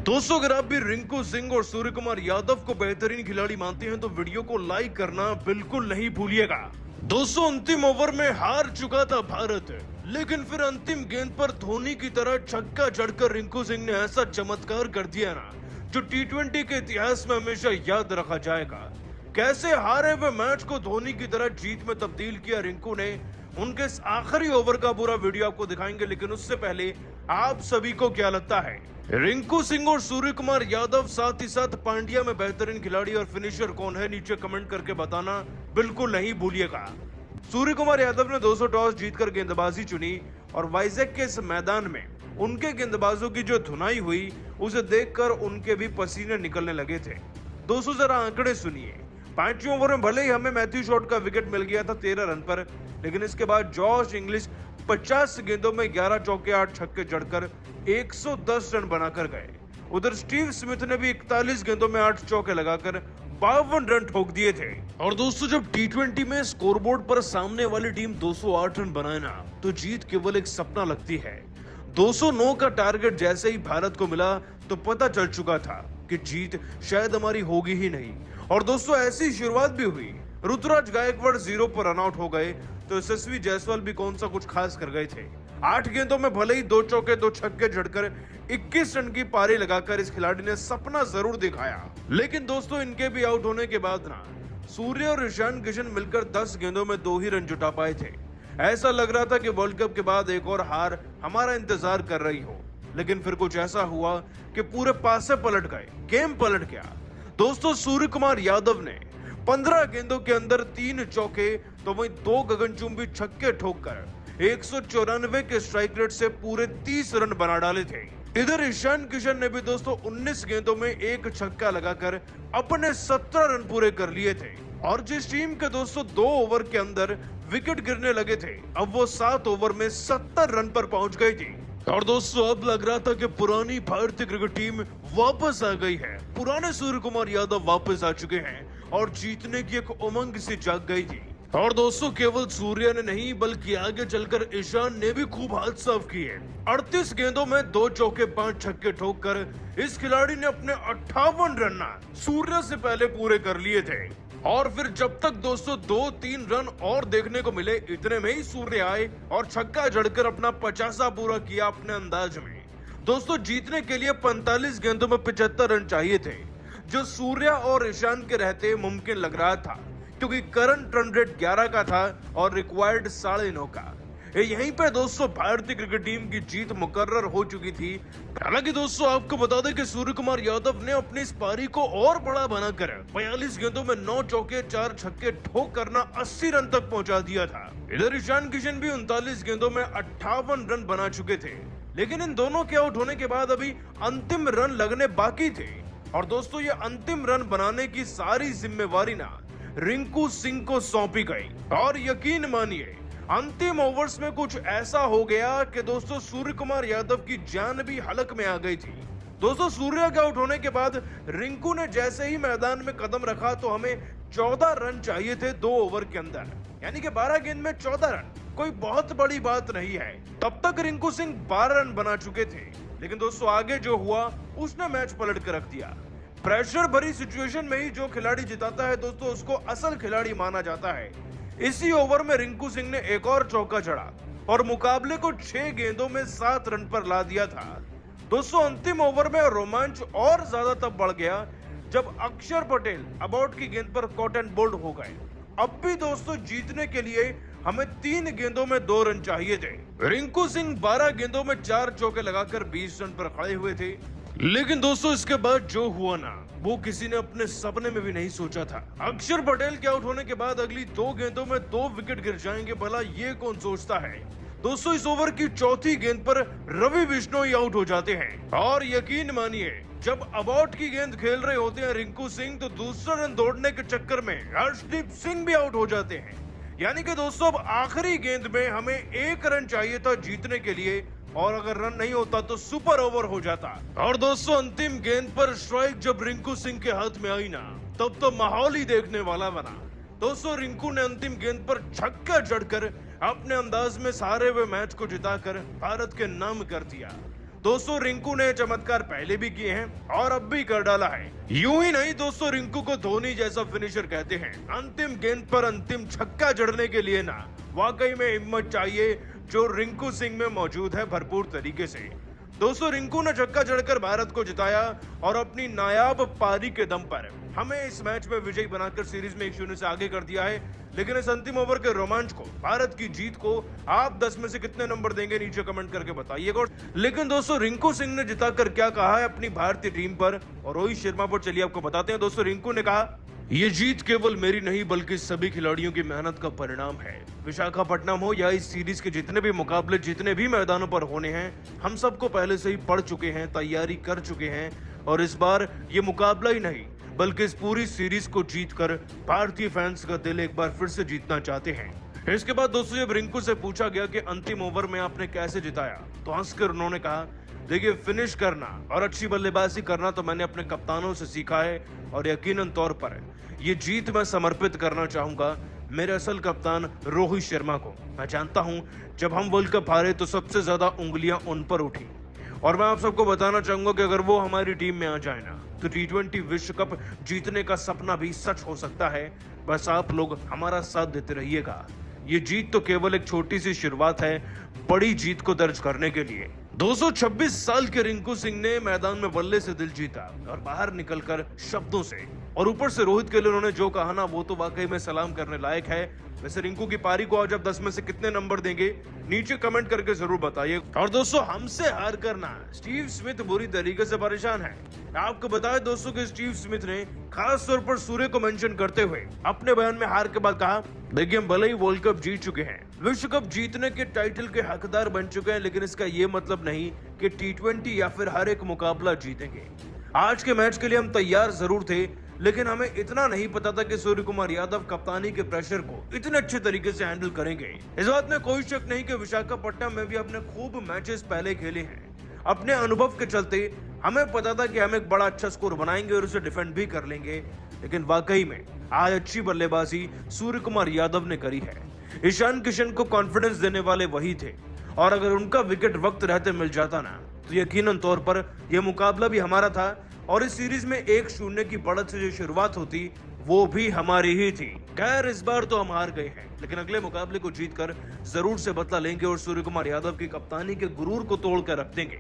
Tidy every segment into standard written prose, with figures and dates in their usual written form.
दोस्तों, अगर आप भी रिंकू सिंह और सूर्य कुमार यादव को बेहतरीन खिलाड़ी मानते हैं तो वीडियो को लाइक करना बिल्कुल नहीं भूलिएगा। दोस्तों, अंतिम ओवर में हार चुका था भारत, लेकिन फिर अंतिम गेंद पर धोनी की तरह छक्का जड़कर रिंकू सिंह ने ऐसा चमत्कार कर दिया ना, जो टी20 के इतिहास में हमेशा याद रखा जाएगा। कैसे हारे हुए मैच को धोनी की तरह जीत में तब्दील किया रिंकू ने, उनके इस आखिरी ओवर का पूरा वीडियो आपको दिखाएंगे। लेकिन उससे पहले आप सभी को क्या लगता है, रिंकू सिंह और सूर्य कुमार यादव साथ ही साथ पांड्या में बेहतरीन खिलाड़ी और फिनिशर कौन है? नीचे कमेंट करके बताना बिल्कुल नहीं भूलिएगा। सूर्य कुमार यादव ने 200 टॉस जीतकर गेंदबाजी चुनी और वाइजैक के इस मैदान में उनके गेंदबाजों की जो धुनाई हुई, उसे देखकर उनके भी पसीने निकलने लगे थे। दोस्तों, जरा आंकड़े सुनिए। 5वें ओवर में भले ही हमें मैथ्यू शॉट का विकेट मिल गया था 13 रन पर, लेकिन इसके बाद जॉश इंग्लिश 50 गेंदों में 11 चौके 8 छक्के जड़कर 110 रन बनाकर गए। उधर स्टीव स्मिथ ने भी 41 गेंदों में 8 चौके लगाकर 52 रन ठोक दिए थे। और दोस्तों, जब टी20 में स्कोरबोर्ड पर सामने वाली टीम 208 रन बनाए ना, तो जीत केवल एक सपना लगती है। 209 का टारगेट जैसे ही भारत को मिला तो पता चल चुका था कि जीत शायद हमारी होगी ही नहीं। और दोस्तों, ऐसी शुरुआत भी हुई। ऋतुराज गायकवाड़ 0 पर रन आउट हो गए तो यशस्वी जायसवाल भी कौन सा कुछ खास कर गए थे। 8 गेंदों में भले ही 2 चौके 2 छक्के जड़कर 21 रन की पारी लगाकर इस खिलाड़ी ने सपना जरूर दिखाया। लेकिन दोस्तों, इनके भी आउट होने के बाद ना, सूर्य और ईशान किशन मिलकर 10 गेंदों में 2 ही रन जुटा पाए थे। ऐसा लग रहा था कि वर्ल्ड कप के बाद एक और हार हमारा इंतजार कर रही हो, लेकिन फिर कुछ ऐसा हुआ कि पूरे पासे पलट गए, गेम पलट गया। दोस्तों, सूर्य कुमार यादव ने 15 गेंदों के अंदर 3 चौके तो वहीं 2 गगनचुंबी छक्के ठोककर 194 के स्ट्राइक रेट से पूरे 30 रन बना डाले थे। इधर ईशान किशन ने भी दोस्तों 19 गेंदों में 1 छक्का लगाकर अपने 17 रन पूरे कर लिए थे। और जिस टीम के दोस्तों 2 ओवर के अंदर विकेट गिरने लगे थे, अब वो 7 ओवर में 70 रन पर पहुंच गई थी। और दोस्तों, अब लग रहा था कि पुरानी भारतीय क्रिकेट टीम वापस आ गई है। पुराने सूर्य कुमार यादव वापस आ चुके हैं और जीतने की एक उमंग सी जाग गई थी। और दोस्तों, केवल सूर्य ने नहीं बल्कि आगे चलकर ईशान ने भी खूब हाथ साफ किए। 38 गेंदों में 2 चौके 5 छक्के ठोककर इस खिलाड़ी ने अपने 58 रन सूर्य से पहले पूरे कर लिए थे। और फिर जब तक दोस्तों 2-3 रन और देखने को मिले, इतने में ही सूर्य आए और छक्का जड़कर अपना 50 पूरा किया अपने अंदाज में। दोस्तों, जीतने के लिए 45 गेंदों में 75 रन चाहिए थे, जो सूर्य और ईशान के रहते मुमकिन लग रहा था, क्योंकि करंट रन रेट 11 का था और रिक्वायर्ड 9.5 का। यहीं पे दोस्तों भारतीय क्रिकेट टीम की जीत मुकर्रर हो चुकी थी। हालांकि दोस्तों, आपको बता दें कि सूर्य कुमार यादव ने अपनी इस पारी को और बड़ा बनाकर 42 गेंदों में 9 चौके 4 छक्के ठोक करना 80 रन तक पहुंचा दिया था। इधर ईशान किशन भी 39 गेंदों में 58 रन बना चुके थे। लेकिन इन दोनों के आउट होने के बाद अभी अंतिम रन लगने बाकी थे। और दोस्तों, ये अंतिम रन बनाने की सारी जिम्मेवारी ना रिंकू सिंह को सौंपी गई। और यकीन मानिए, अंतिम ओवर्स में कुछ ऐसा हो गया कि दोस्तों सूर्य कुमार यादव की जान भी हलक में आ गई थी। दोस्तों, सूर्य के आउट होने के बाद रिंकू ने जैसे ही मैदान में कदम रखा तो हमें 14 रन चाहिए थे 2 ओवर के अंदर, यानी कि 12 गेंद में 14 रन कोई बहुत बड़ी बात नहीं है। तब तक रिंकू सिंह 12 रन बना चुके थे। लेकिन दोस्तों, आगे जो हुआ उसने मैच पलट कर रख दिया। प्रेशर भरी सिचुएशन में ही जो खिलाड़ी जिताता है दोस्तों, उसको असल खिलाड़ी माना जाता है। इसी ओवर में रिंकू सिंह ने एक और चौका जड़ा और मुकाबले को 6 गेंदों में 7 रन पर ला दिया था। दोस्तों, अंतिम ओवर में रोमांच और ज्यादा तब बढ़ गया जब अक्षर पटेल अबाउट की गेंद पर कॉट एंड बोल्ड हो गए। अब भी दोस्तों, जीतने के लिए हमें 3 गेंदों में 2 रन चाहिए थे। रिंकू सिंह 12 गेंदों में 4 चौके लगाकर 20 रन पर खड़े हुए थे। लेकिन दोस्तों, इसके बाद जो हुआ ना, वो किसी ने अपने सपने में भी नहीं सोचा था। अक्षर पटेल के आउट होने के बाद अगली 2 गेंदों में 2 विकेट गिर जाएंगे, भला ये कौन सोचता है। दोस्तों, इस ओवर की चौथी गेंद पर रवि बिश्नोई आउट हो जाते हैं। और यकीन मानिए, जब अबाउट की गेंद खेल रहे होते हैं रिंकू सिंह, तो दूसरा रन दौड़ने के चक्कर में हर्षदीप सिंह भी आउट हो जाते हैं। यानी कि दोस्तों, अब आखिरी गेंद में हमें 1 रन चाहिए था जीतने के लिए, और अगर रन नहीं होता तो सुपर ओवर हो जाता। और दोस्तों, अंतिम गेंद पर स्ट्राइक जब रिंकू सिंह के हाथ में आई ना, तब तो माहौल ही देखने वाला बना। दोस्तों, रिंकू ने अंतिम गेंद पर छक्का जड़कर अपने अंदाज में सारे हुए मैच को जिताकर भारत के नाम कर दिया। दोस्तों रिंकू ने चमत्कार पहले भी किए हैं और अब भी कर डाला है। यूं ही नहीं दोस्तों, रिंकू को धोनी जैसा फिनिशर कहते हैं। अंतिम गेंद पर अंतिम छक्का जड़ने के लिए ना वाकई में हिम्मत चाहिए, जो रिंकू सिंह में मौजूद है भरपूर तरीके से। दोस्तों रिंकू ने छक्का जड़कर भारत को जिताया और अपनी नायाब पारी के दम पर हमें इस मैच में विजयी बनाकर सीरीज में 1-0 से आगे कर दिया है। लेकिन इस अंतिम ओवर के रोमांच को, भारत की जीत को आप 10 में से कितने नंबर देंगे, नीचे कमेंट करके बताइएगा। लेकिन दोस्तों रिंकू सिंह ने जिताकर क्या कहा है अपनी भारतीय टीम पर और रोहित शर्मा पर, चलिए आपको बताते हैं। दोस्तों रिंकू ने कहा, ये जीत केवल मेरी नहीं बल्कि सभी खिलाड़ियों की मेहनत का परिणाम है। विशाखापट्टनम हो या इस सीरीज के जितने भी मुकाबले जितने भी मैदानों पर होने हैं, हम सबको पहले से ही पढ़ चुके हैं, तैयारी कर चुके हैं और इस बार ये मुकाबला ही नहीं बल्कि इस पूरी सीरीज को जीतकर भारतीय फैंस का दिल एक बार फिर से जीतना चाहते हैं। इसके बाद दोस्तों जब रिंकू से पूछा गया कि अंतिम ओवर में आपने कैसे जिताया, तो हंसकर उन्होंने कहा, देखिए फिनिश करना और अच्छी बल्लेबाजी करना तो मैंने अपने कप्तानों से सीखा है और यकीनन तौर पर ये जीत मैं समर्पित करना चाहूंगा मेरे असल कप्तान रोहित शर्मा को। मैं जानता हूं जब हम वर्ल्ड कप हारे तो सबसे ज्यादा उंगलियां उन पर उठी और मैं आप सबको बताना चाहूंगा कि अगर वो हमारी टीम में आ जाए ना तो T20 विश्व कप जीतने का सपना भी सच हो सकता है। बस आप लोग हमारा साथ देते रहिएगा। ये जीत तो केवल एक छोटी सी शुरुआत है बड़ी जीत को दर्ज करने के लिए। 226 साल के रिंकू सिंह ने मैदान में बल्ले से दिल जीता और बाहर निकलकर शब्दों से, और ऊपर से रोहित के लिए उन्होंने जो कहा ना वो तो वाकई में सलाम करने लायक है। वैसे रिंकू की पारी को आज आप 10 में से कितने नंबर देंगे, नीचे कमेंट करके जरूर बताइए। और दोस्तों हमसे हार करना स्टीव स्मिथ बुरी तरीके से परेशान है। आपको बताएं दोस्तों कि स्टीव स्मिथ ने खास तौर पर सूर्य को मेंशन करते हुए अपने बयान में हार के बाद कहा, देखिए हम भले ही वर्ल्ड कप जीत चुके हैं, विश्व कप जीतने के टाइटल के हकदार बन चुके हैं, लेकिन इसका ये मतलब नहीं कि T20 या फिर हर एक मुकाबला जीतेंगे। आज के मैच के लिए हम तैयार जरूर थे, लेकिन हमें इतना नहीं पता था कि सूर्य कुमार यादव कप्तानी के प्रेशर को इतने अच्छे तरीके से हैंडल करेंगे। इस बात में कोई शक नहीं कि विशाखापट्टनम में भी अपने खूब मैचेस पहले खेले हैं। अपने अनुभव के चलते हमें पता था कि हम एक बड़ा अच्छा स्कोर बनाएंगे और उसे डिफेंड भी कर लेंगे, लेकिन वाकई में आज अच्छी बल्लेबाजी सूर्य कुमार यादव ने करी है। ईशान किशन को कॉन्फिडेंस देने वाले वही थे और अगर उनका विकेट वक्त रहते मिल जाता ना तो यकीनन तौर पर यह मुकाबला भी हमारा था और इस सीरीज में 1-0 की बढ़त से जो शुरुआत होती वो भी हमारी ही थी। खैर इस बार तो हम हार गए हैं, लेकिन अगले मुकाबले को जीतकर जरूर से बदला लेंगे और सूर्य कुमार यादव की कप्तानी के गुरूर को तोड़ कर रख देंगे।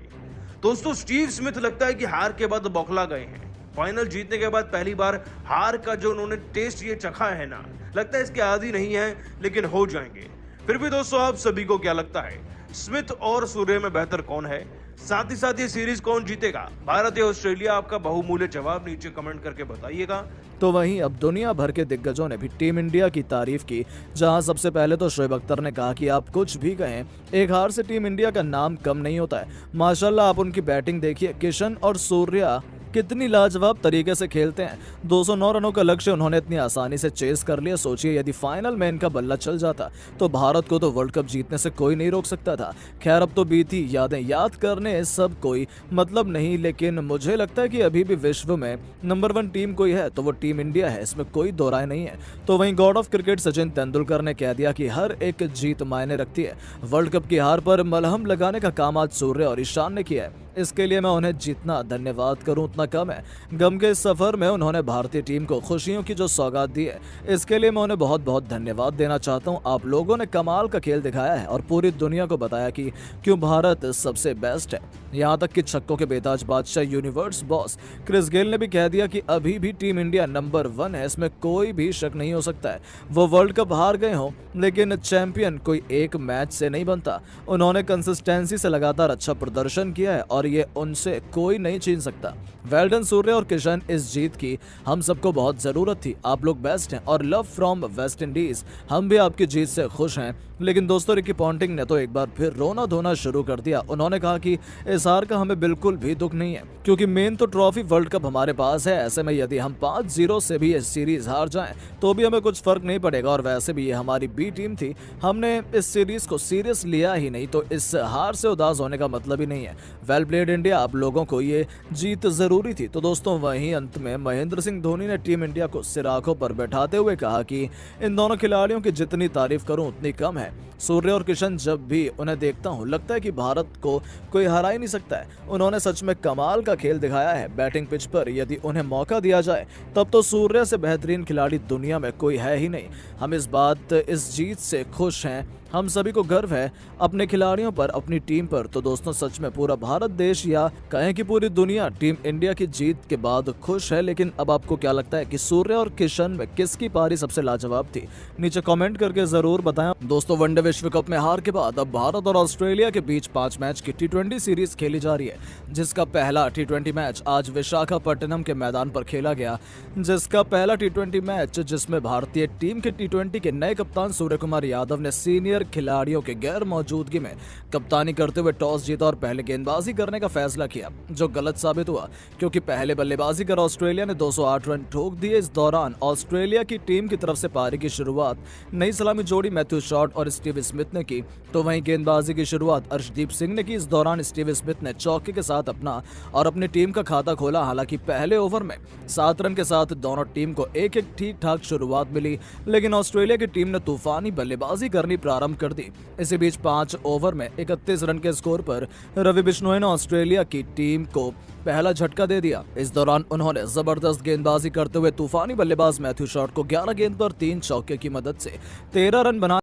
दोस्तों स्टीव स्मिथ लगता है कि हार के बाद बौखला गए हैं। फाइनल जीतने के बाद पहली बार हार का जो उन्होंने टेस्ट ये चखा है ना, लगता है इसके आदी नहीं है, लेकिन हो जाएंगे। फिर भी दोस्तों आप सभी को क्या लगता है, स्मिथ और सूर्य में बेहतर कौन है? साथ ही साथ ये सीरीज कौन जीतेगा, भारत या ऑस्ट्रेलिया? आपका बहुमूल्य जवाब नीचे कमेंट करके बताइएगा। तो वहीं अब दुनिया भर के दिग्गजों ने भी टीम इंडिया की तारीफ की, जहां सबसे पहले तो शोएब अख्तर ने कहा कि आप कुछ भी कहें, एक हार से टीम इंडिया का नाम कम नहीं होता है। माशाल्लाह आप उनकी बैटिंग देखिए, किशन और सूर्या कितनी लाजवाब तरीके से खेलते हैं। 209 रनों का लक्ष्य उन्होंने इतनी आसानी से चेस कर लिया। सोचिए यदि फाइनल में इनका बल्ला चल जाता तो भारत को तो वर्ल्ड कप जीतने से कोई नहीं रोक सकता था। खैर अब तो बीती यादें याद करने सब कोई मतलब नहीं, लेकिन मुझे लगता है कि अभी भी विश्व में नंबर 1 टीम कोई है तो वो टीम इंडिया है, इसमें कोई दो राय नहीं है। तो वहीं God of cricket Sachin Tendulkar ने कह दिया कि हर एक जीत मायने रखती है। वर्ल्ड कप की हार पर मलहम लगाने का काम आज सूर्य और ईशान ने किया है। इसके लिए मैं उन्हें जितना धन्यवाद करूं उतना कम है। गम के सफर में उन्होंने भारतीय टीम को खुशियों की जो सौगात दी है, इसके लिए मैं उन्हें बहुत बहुत धन्यवाद देना चाहता हूं। आप लोगों ने कमाल का खेल दिखाया है और पूरी दुनिया को बताया कि क्यों भारत सबसे बेस्ट है। यहां तक कि छक्कों के बेताज बादशाह यूनिवर्स बॉस क्रिस गेल ने भी कह दिया कि अभी भी टीम इंडिया नंबर 1 है, इसमें कोई भी शक नहीं हो सकता है। वो वर्ल्ड कप हार गए हों, लेकिन चैंपियन कोई एक मैच से नहीं बनता। उन्होंने कंसिस्टेंसी से लगातार अच्छा प्रदर्शन किया है और ये उनसे कोई नहीं छीन सकता। वेल डन सूर्य और किशन, इस जीत की हम सबको बहुत जरूरत थी। आप लोग बेस्ट हैं और लव फ्रॉम वेस्ट इंडीज। हम भी आपकी जीत से खुश हैं। लेकिन दोस्तों रिकी पॉन्टिंग ने तो एक बार फिर रोना धोना शुरू कर दिया। उन्होंने कहा कि इस हार का हमें बिल्कुल भी दुख नहीं है, क्योंकि मेन तो ट्रॉफी वर्ल्ड कप हमारे पास है। ऐसे में यदि हम 5-0 से भी इस सीरीज हार जाएं तो भी हमें कुछ फर्क नहीं पड़ेगा और वैसे भी ये हमारी बी टीम थी। हमने इस सीरीज को सीरियस लिया ही नहीं, तो इस हार से उदास होने का मतलब ही नहीं है। वेल प्लेड इंडिया, आप लोगों को ये जीत जरूरी थी। तो दोस्तों वहीं अंत में महेंद्र सिंह धोनी ने टीम इंडिया को सिर आंखों पर बैठाते हुए कहा कि इन दोनों खिलाड़ियों की जितनी तारीफ करूं उतनी कम है। है। सूर्य और किशन जब भी उन्हें देखता हूँ लगता है कि भारत को कोई हरा ही नहीं सकता है। उन्होंने सच में कमाल का खेल दिखाया है। बैटिंग पिच पर यदि उन्हें मौका दिया जाए तब तो सूर्य से बेहतरीन खिलाड़ी दुनिया में कोई है ही नहीं। हम इस जीत से खुश हैं। हम सभी को गर्व है अपने खिलाड़ियों पर, अपनी टीम पर। तो दोस्तों सच में पूरा भारत देश या कहें कि पूरी दुनिया टीम इंडिया की जीत के बाद खुश है। लेकिन अब आपको क्या लगता है कि सूर्य और किशन में किसकी पारी सबसे लाजवाब थी? नीचे कमेंट करके जरूर बताएं। दोस्तों वनडे विश्व कप में हार के बाद अब भारत और ऑस्ट्रेलिया के बीच 5 मैच की T20 सीरीज खेली जा रही है, जिसका पहला T20 मैच आज विशाखापट्टनम के मैदान पर खेला गया। जिसमें भारतीय टीम के T20 के नए कप्तान सूर्य कुमार यादव ने सीनियर खिलाड़ियों के गैर मौजूदगी में कप्तानी करते हुए टॉस जीता और पहले गेंदबाजी करने का फैसला किया, जो गलत साबित हुआ क्योंकि पहले बल्लेबाजी कर ऑस्ट्रेलिया ने 208 रन ठोक दिए। इस दौरान ऑस्ट्रेलिया की टीम की तरफ से पारी की शुरुआत नई सलामी जोड़ी मैथ्यू शॉट और स्टीव स्मिथ ने की, तो वहीं गेंदबाजी की शुरुआत अर्शदीप सिंह ने की। इस दौरान स्टीव स्मिथ ने चौके के साथ अपना और अपनी टीम का खाता खोला। हालांकि पहले ओवर में 7 रन के साथ दोनों टीम को एक ठीक-ठाक शुरुआत मिली, लेकिन ऑस्ट्रेलिया की टीम ने तूफानी बल्लेबाजी करनी प्रारंभ कर दी। इसी बीच 5 ओवर में 31 रन के स्कोर पर रवि बिश्नोई ने ऑस्ट्रेलिया की टीम को पहला झटका दे दिया। इस दौरान उन्होंने जबरदस्त गेंदबाजी करते हुए तूफानी बल्लेबाज मैथ्यू शॉट को 11 गेंद पर 3 चौके की मदद से 13 रन बना